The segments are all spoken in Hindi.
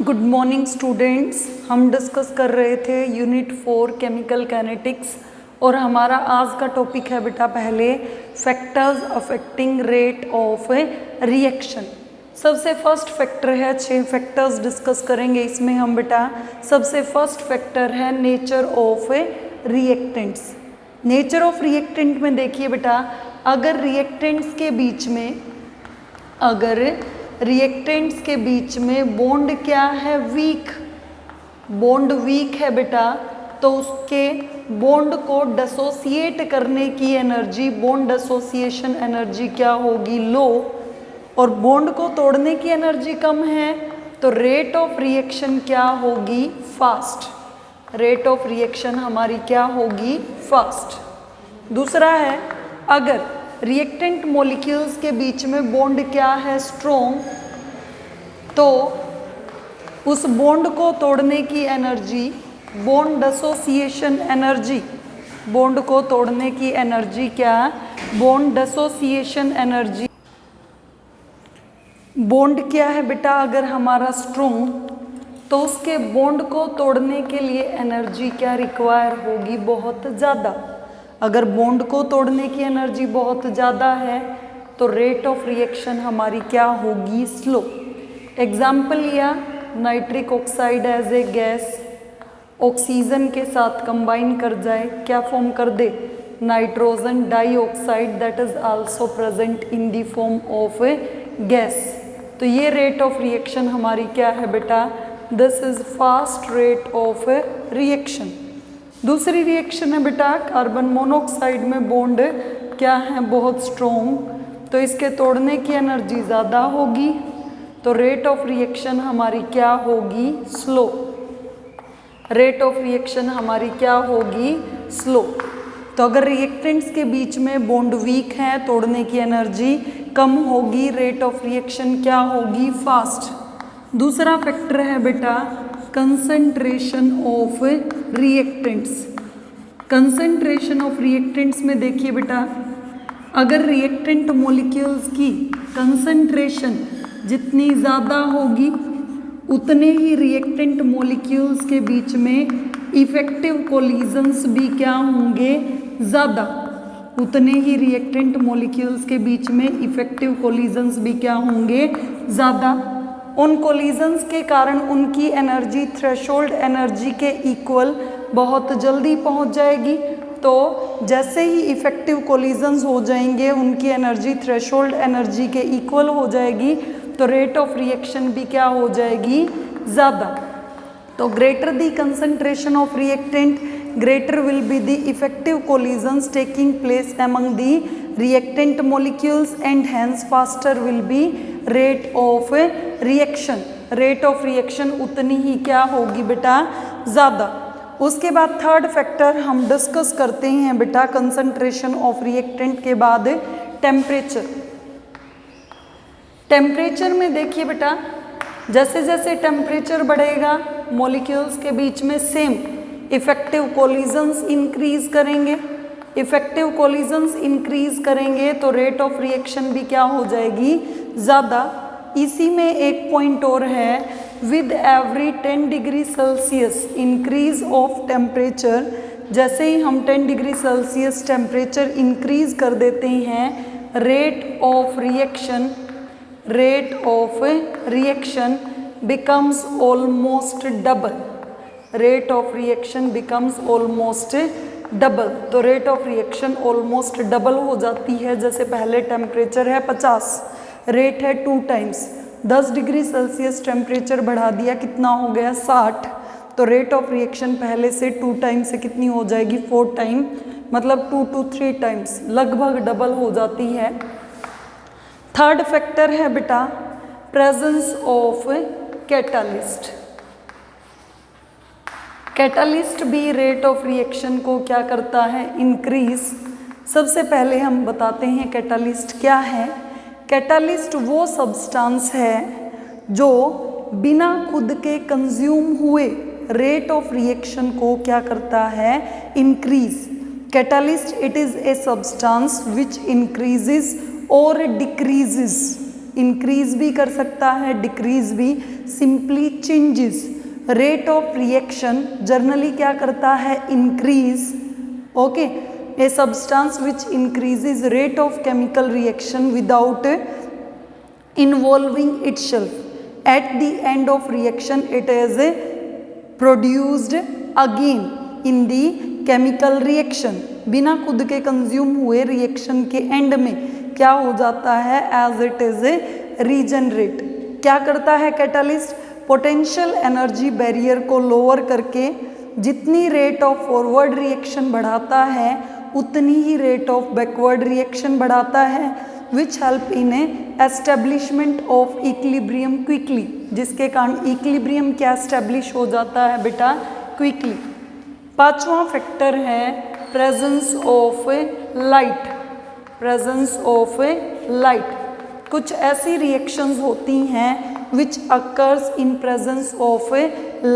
Good morning students. हम डिस्कस कर रहे थे यूनिट 4 केमिकल काइनेटिक्स और हमारा आज का टॉपिक है बेटा पहले factors affecting rate of reaction. सबसे फर्स्ट फैक्टर है, 6 फैक्टर्स डिस्कस करेंगे इसमें हम बेटा। सबसे फर्स्ट फैक्टर है nature of reactants. Nature of reactant में देखिए बेटा, अगर रिएक्टेंट्स के बीच में बॉन्ड क्या है, वीक, बॉन्ड वीक है बेटा, तो उसके बॉन्ड को डिसोसिएट करने की एनर्जी, बॉन्ड डिसोसिएशन एनर्जी क्या होगी, लो, और बॉन्ड को तोड़ने की एनर्जी कम है तो रेट ऑफ रिएक्शन क्या होगी, फास्ट। रेट ऑफ रिएक्शन हमारी क्या होगी, फास्ट। दूसरा है, अगर रिएक्टेंट मॉलिक्यूल्स के बीच में बॉन्ड क्या है, स्ट्रॉन्ग, तो उस बॉन्ड को तोड़ने की energy, bond dissociation energy, bond को तोड़ने की एनर्जी क्या, बॉन्ड डिसोसिएशन एनर्जी। बॉन्ड क्या है बेटा, अगर हमारा स्ट्रॉन्ग, तो उसके बॉन्ड को तोड़ने के लिए एनर्जी क्या रिक्वायर होगी, बहुत ज़्यादा। अगर बॉन्ड को तोड़ने की एनर्जी बहुत ज़्यादा है तो रेट ऑफ रिएक्शन हमारी क्या होगी, स्लो। एग्जाम्पल लिया, nitric oxide as a gas oxygen के साथ कंबाइन कर जाए, क्या फॉर्म कर दे, nitrogen dioxide, that is also present in the form of a gas. तो ये रेट ऑफ रिएक्शन हमारी क्या है बेटा, this is fast rate of reaction. दूसरी रिएक्शन है बेटा, कार्बन मोनोऑक्साइड में बॉन्ड क्या है, बहुत स्ट्रॉन्ग, तो इसके तोड़ने की एनर्जी ज़्यादा होगी, तो रेट ऑफ रिएक्शन हमारी क्या होगी, स्लो। रेट ऑफ रिएक्शन हमारी क्या होगी, स्लो। तो अगर रिएक्टेंट्स के बीच में बॉन्ड वीक है, तोड़ने की एनर्जी कम होगी, रेट ऑफ रिएक्शन क्या होगी, फास्ट। दूसरा फैक्टर है बेटा concentration of reactants. Concentration of reactants में देखिए बेटा, अगर रिएक्टेंट मॉलिक्यूल्स की कंसंट्रेशन जितनी ज़्यादा होगी उतने ही रिएक्टेंट मॉलिक्यूल्स के बीच में इफेक्टिव कोलिजन्स भी क्या होंगे, ज़्यादा। उतने ही रिएक्टेंट मॉलिक्यूल्स के बीच में इफेक्टिव कोलिजन्स भी क्या होंगे, ज़्यादा। उन कोलिजन्स के कारण उनकी एनर्जी थ्रेशोल्ड एनर्जी के इक्वल बहुत जल्दी पहुंच जाएगी। तो जैसे ही इफेक्टिव कोलिजन्स हो जाएंगे, उनकी एनर्जी थ्रेशोल्ड एनर्जी के इक्वल हो जाएगी, तो रेट ऑफ रिएक्शन भी क्या हो जाएगी, ज़्यादा। तो greater the concentration of reactant, greater will be the effective collisions taking place among the reactant molecules and hence faster will be rate of reaction. rate of reaction उतनी ही क्या होगी बेटा, ज़्यादा। उसके बाद थर्ड फैक्टर हम डिस्कस करते हैं बेटा कंसंट्रेशन ऑफ रिएक्टेंट के बाद टेम्परेचर। टेम्परेचर में देखिए बेटा, जैसे जैसे टेम्परेचर बढ़ेगा मॉलिक्यूल्स के बीच में सेम इफेक्टिव कोलिजन्स इंक्रीज करेंगे। इफेक्टिव कोलिजन्स इंक्रीज करेंगे तो रेट ऑफ रिएक्शन भी क्या हो जाएगी, ज़्यादा। इसी में एक पॉइंट और है, with every 10 degree Celsius increase of temperature, जैसे ही हम 10 डिग्री सेल्सियस टेम्परेचर इंक्रीज कर देते हैं, rate of reaction becomes almost double. Rate of reaction becomes almost double. तो rate of reaction almost double हो जाती है। जैसे पहले टेम्परेचर है 50, रेट है 2 टाइम्स, 10 डिग्री सेल्सियस टेम्परेचर बढ़ा दिया, कितना हो गया, 60, तो रेट ऑफ रिएक्शन पहले से 2 टाइम से कितनी हो जाएगी, 4 टाइम, मतलब 2 to 3 टाइम्स, लगभग डबल हो जाती है। थर्ड फैक्टर है बेटा प्रेजेंस ऑफ कैटालिस्ट। कैटालिस्ट भी रेट ऑफ रिएक्शन को क्या करता है, इंक्रीज। सबसे पहले हम बताते हैं कैटालिस्ट क्या है। कैटालिस्ट वो सब्सटेंस है जो बिना खुद के कंज्यूम हुए रेट ऑफ रिएक्शन को क्या करता है, increase. Catalyst it is a substance which increases और डिक्रीजेस इंक्रीज भी कर सकता है, डिक्रीज भी। Simply changes rate of reaction generally क्या करता है, increase. Okay, a substance which increases rate of chemical reaction without involving itself at the end of reaction it is produced again in the chemical reaction. बिना खुद के कंज्यूम हुए रिएक्शन के एंड में क्या हो जाता है, एज इट इज रीजनरेट। क्या करता है कैटालिस्ट, पोटेंशियल एनर्जी बैरियर को लोअर करके जितनी रेट ऑफ फॉरवर्ड रिएक्शन बढ़ाता है उतनी ही रेट ऑफ बैकवर्ड रिएक्शन बढ़ाता है, which help in establishment of equilibrium quickly, जिसके कारण इक्विलिब्रियम क्या एस्टेब्लिश हो जाता है बेटा, क्विकली। पांचवा फैक्टर है presence of light. Presence of light, कुछ ऐसी रिएक्शंस होती हैं which occurs in presence of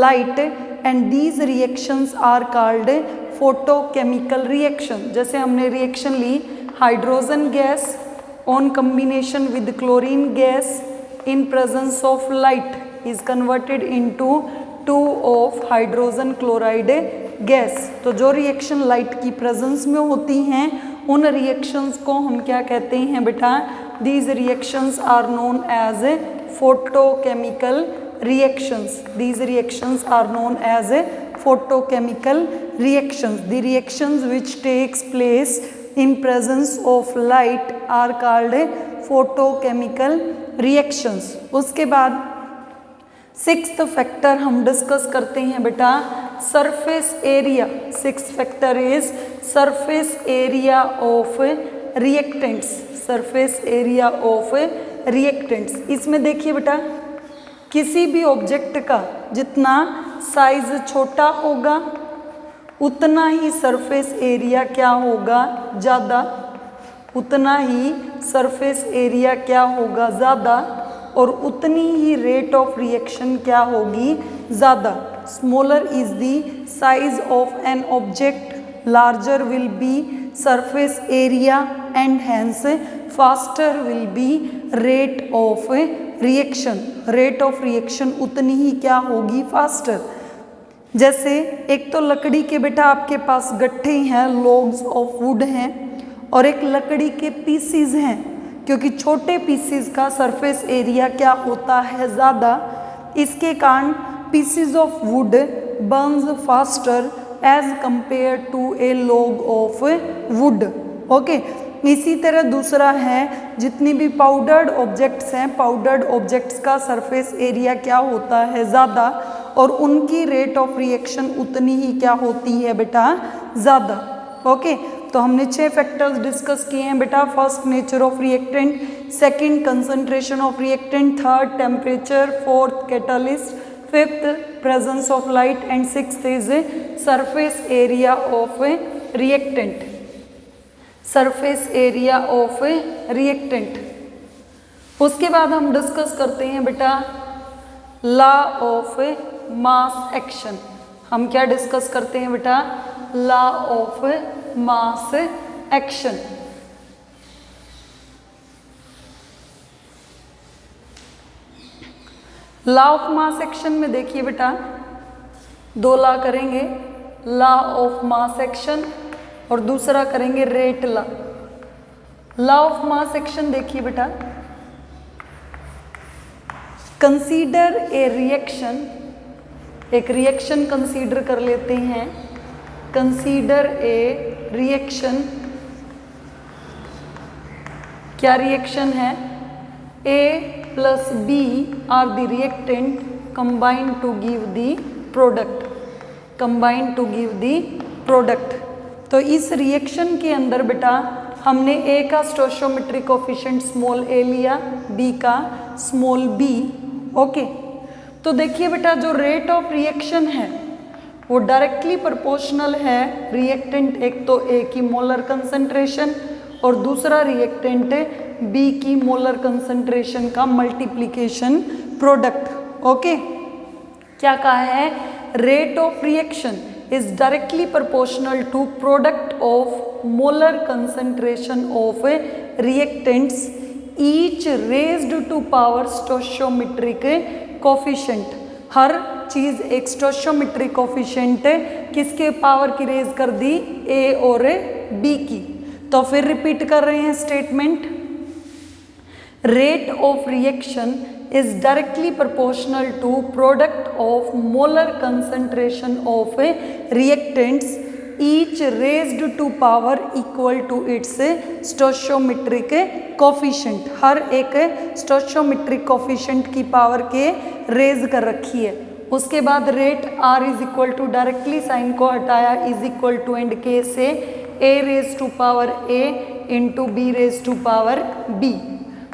light and these reactions are called photochemical reaction। जैसे हमने रिएक्शन ली hydrogen gas on combination with chlorine gas in presence of light is converted into 2 of hydrogen chloride gas। तो जो रिएक्शन लाइट की प्रेजेंस में होती हैं उन रिएक्शंस को हम क्या कहते हैं बेटा, these reactions are known as photochemical reactions। These reactions are known as photochemical reactions। The reactions which takes place in presence of light are called photochemical reactions। उसके बाद सिक्स्थ फैक्टर हम डिस्कस करते हैं बेटा, surface area. Sixth factor is surface area of reactants. Surface area of reactants. इसमें देखिए बेटा, किसी भी ऑब्जेक्ट का जितना साइज छोटा होगा उतना ही सरफेस एरिया क्या होगा, ज़्यादा। उतना ही सरफेस एरिया क्या होगा, ज़्यादा, और उतनी ही रेट ऑफ रिएक्शन क्या होगी, ज़्यादा। Smaller is the size of an object, larger will be surface area and hence faster will be rate of reaction। rate of reaction उतनी ही क्या होगी, faster। जैसे एक तो लकड़ी के बेटा आपके पास गट्ठे हैं, logs of wood हैं, और एक लकड़ी के पीसीज हैं, क्योंकि छोटे पीसीज का सरफेस एरिया क्या होता है, ज़्यादा। इसके कारण pieces of wood burns faster as compare to a log of wood. Okay, इसी तरह दूसरा है, जितनी भी पाउडर्ड ऑब्जेक्ट्स हैं, पाउडर्ड ऑब्जेक्ट्स का सरफेस एरिया क्या होता है, ज़्यादा, और उनकी रेट ऑफ रिएक्शन उतनी ही क्या होती है बेटा, ज़्यादा। ओके, तो हमने 6 फैक्टर्स डिस्कस किए हैं बेटा। First nature of reactant, second concentration of reactant, third temperature, fourth catalyst, fifth presence of light and sixth is surface area of reactant. Surface area of reactant. उसके बाद हम डिस्कस करते हैं बेटा लॉ ऑफ मास एक्शन। हम क्या डिस्कस करते हैं बेटा, law of mass action. Law of mass action में देखिए बेटा 2 लॉ करेंगे, लॉ ऑफ मास एक्शन और दूसरा करेंगे rate law. Law of mass action देखिए बेटा, कंसीडर ए रिएक्शन, एक रिएक्शन कंसीडर कर लेते हैं। कंसीडर ए रिएक्शन, क्या रिएक्शन है, A plus B are the reactant combined to give the product, combined to give the product। तो इस रिएक्शन के अंदर बेटा हमने A का स्टोइचोमेट्रिक कोएफिशिएंट स्मॉल a लिया, B का स्मॉल b। ओके, तो देखिए बेटा जो रेट ऑफ रिएक्शन है वो डायरेक्टली प्रोपोर्शनल है रिएक्टेंट, एक तो A की मोलर कंसंट्रेशन और दूसरा रिएक्टेंट B की मोलर कंसंट्रेशन का मल्टीप्लिकेशन प्रोडक्ट। ओके, क्या कहा है, rate of reaction is directly proportional to product of molar concentration of reactants each raised to power stoichiometric coefficient, हर चीज़ एक स्टोइचियोमेट्रिक कोफिशिएंट किसके पावर की रेज कर दी, ए और बी की। तो फिर रिपीट कर रहे हैं statement, rate of reaction is directly proportional to product of molar concentration of reactants each raised to power equal to its stoichiometric coefficient। हर एक stoichiometric coefficient की पावर के रेज कर रखी है। उसके बाद rate R is equal to, directly sign को हटाया, इज इक्वल टू एंड के से A raise to power A into B raise to power B।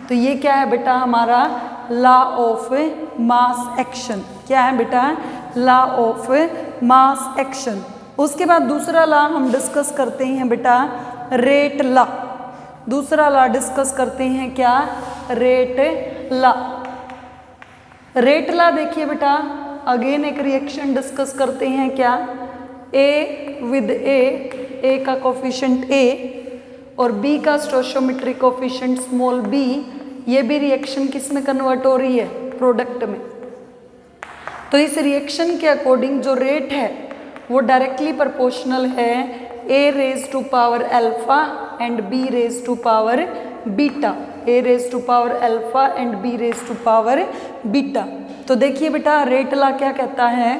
तो ये क्या है बेटा हमारा लॉ ऑफ मास एक्शन। क्या है बेटा, लॉ ऑफ मास एक्शन। उसके बाद दूसरा लॉ हम डिस्कस करते हैं बेटा, रेट लॉ। दूसरा लॉ डिस्कस करते हैं क्या, रेट लॉ। रेट लॉ देखिए बेटा, अगेन एक रिएक्शन डिस्कस करते हैं क्या, ए विद ए का कोफिशिएंट ए और बी का स्टोइचियोमेट्रिक कोफिशिएंट स्मॉल बी, ये भी रिएक्शन किस में कन्वर्ट हो रही है, प्रोडक्ट में। तो इस रिएक्शन के अकॉर्डिंग जो रेट है वो डायरेक्टली प्रोपोर्शनल है A raise to power alpha and B raise to power beta, A raise to power alpha and B raise to power beta. तो देखिए बेटा रेट लॉ क्या कहता है,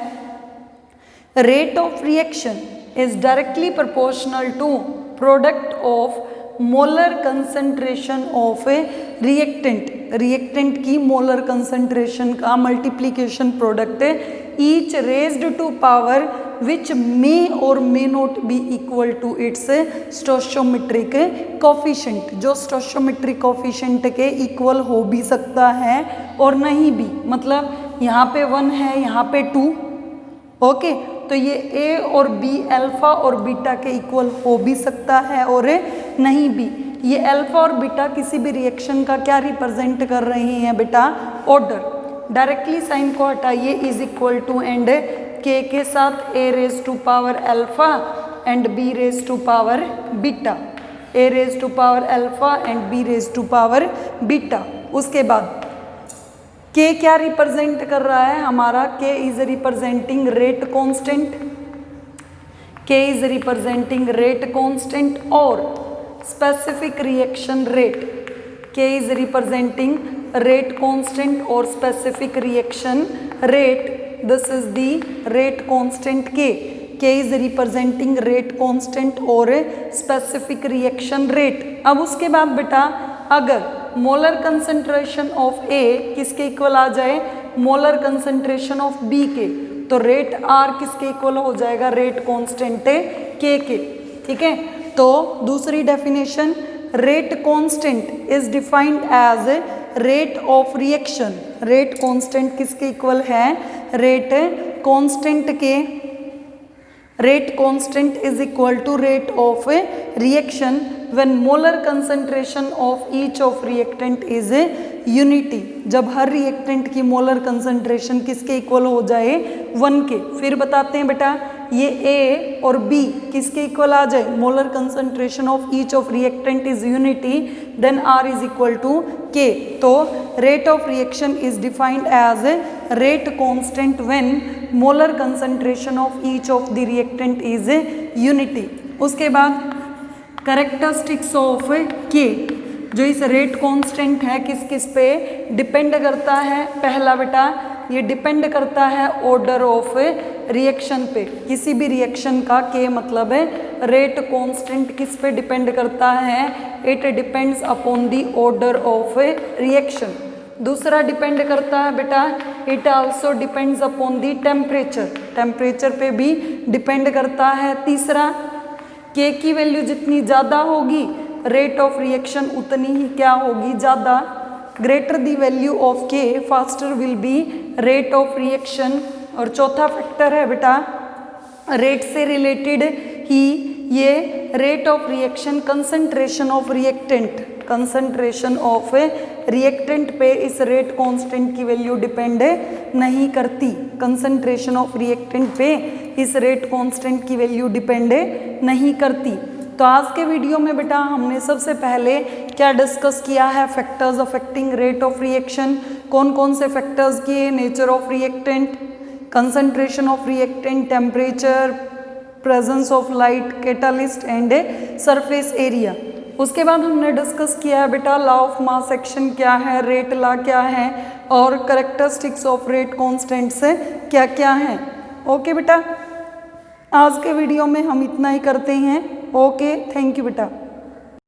rate of reaction is directly proportional to product of molar concentration of reactant, reactant की मोलर कंसंट्रेशन का multiplication product each raised to power which may और may not be equal to its stoichiometric coefficient, जो स्टोइचियोमेट्रिक कोफिशिएंट के इक्वल हो भी सकता है और नहीं भी। मतलब यहाँ पे 1 है, यहाँ पे 2, ओके। तो ये ए और बी अल्फा और बीटा के इक्वल हो भी सकता है और नहीं भी। ये अल्फा और बीटा किसी भी रिएक्शन का क्या रिप्रेजेंट कर रहे हैं बेटा, ऑर्डर। डायरेक्टली साइन को हटाइए, इज इक्वल टू एंड के साथ A raise to power alpha and B raise to power beta, A raise to power alpha and B raise to power beta. उसके बाद के क्या रिप्रेजेंट कर रहा है हमारा, के इज रिप्रेजेंटिंग रेट कांस्टेंट, के इज रिप्रेजेंटिंग रेट कांस्टेंट और स्पेसिफिक रिएक्शन रेट, के इज रिप्रेजेंटिंग रेट कांस्टेंट और specific reaction rate. This is the rate constant के इज रिप्रेजेंटिंग रेट कांस्टेंट और स्पेसिफिक रिएक्शन रेट। अब उसके बाद बेटा अगर मोलर कंसंट्रेशन ऑफ ए किसके इक्वल आ जाए, मोलर कंसंट्रेशन ऑफ बी के, तो रेट आर किसके इक्वल हो जाएगा, रेट कांस्टेंट के। ठीक है। तो दूसरी definition, rate constant is defined as rate of reaction. Rate constant किसके इक्वल है, रेट कांस्टेंट के। Rate constant is equal to rate of reaction when molar concentration of each of reactant is unity। जब हर रिएक्टेंट की मोलर कंसंट्रेशन किसके इक्वल हो जाए, 1 के। फिर बताते हैं बेटा ये A और B किसके इक्वल आ जाए, molar concentration of each of reactant is unity, then R is equal to K। तो rate of reaction is defined as rate constant when molar concentration of each of the reactant is unity. उसके बाद कैरेक्टरिस्टिक्स ऑफ के, जो इस रेट कांस्टेंट है किस किस पे डिपेंड करता है। पहला बेटा ये डिपेंड करता है ऑर्डर ऑफ रिएक्शन पे, किसी भी रिएक्शन का के मतलब है रेट कांस्टेंट किस पे डिपेंड करता है, it depends upon the order of reaction. दूसरा डिपेंड करता है बेटा it also depends upon the temperature, temperature पे भी डिपेंड करता है। तीसरा के की वैल्यू जितनी ज़्यादा होगी रेट ऑफ रिएक्शन उतनी ही क्या होगी, ज़्यादा। ग्रेटर द वैल्यू ऑफ के faster will be rate of reaction. और चौथा फैक्टर है बेटा रेट से रिलेटेड ही ये rate of reaction concentration of reactant, concentration of reactant पे इस रेट कांस्टेंट की वैल्यू डिपेंड नहीं करती, कंसंट्रेशन ऑफ रिएक्टेंट पे इस रेट कांस्टेंट की वैल्यू डिपेंड नहीं करती। तो आज के वीडियो में बेटा हमने सबसे पहले क्या डिस्कस किया है, factors affecting rate of reaction, कौन कौन से फैक्टर्स किए, nature of reactant, concentration of reactant, temperature, presence of light, catalyst and a surface area. उसके बाद हमने डिस्कस किया है बेटा लॉ ऑफ मास एक्शन क्या है, रेट लॉ क्या है और कैरेक्टरिस्टिक्स ऑफ रेट कांस्टेंट से क्या क्या है। ओके बेटा, आज के वीडियो में हम इतना ही करते हैं। ओके, थैंक यू बेटा।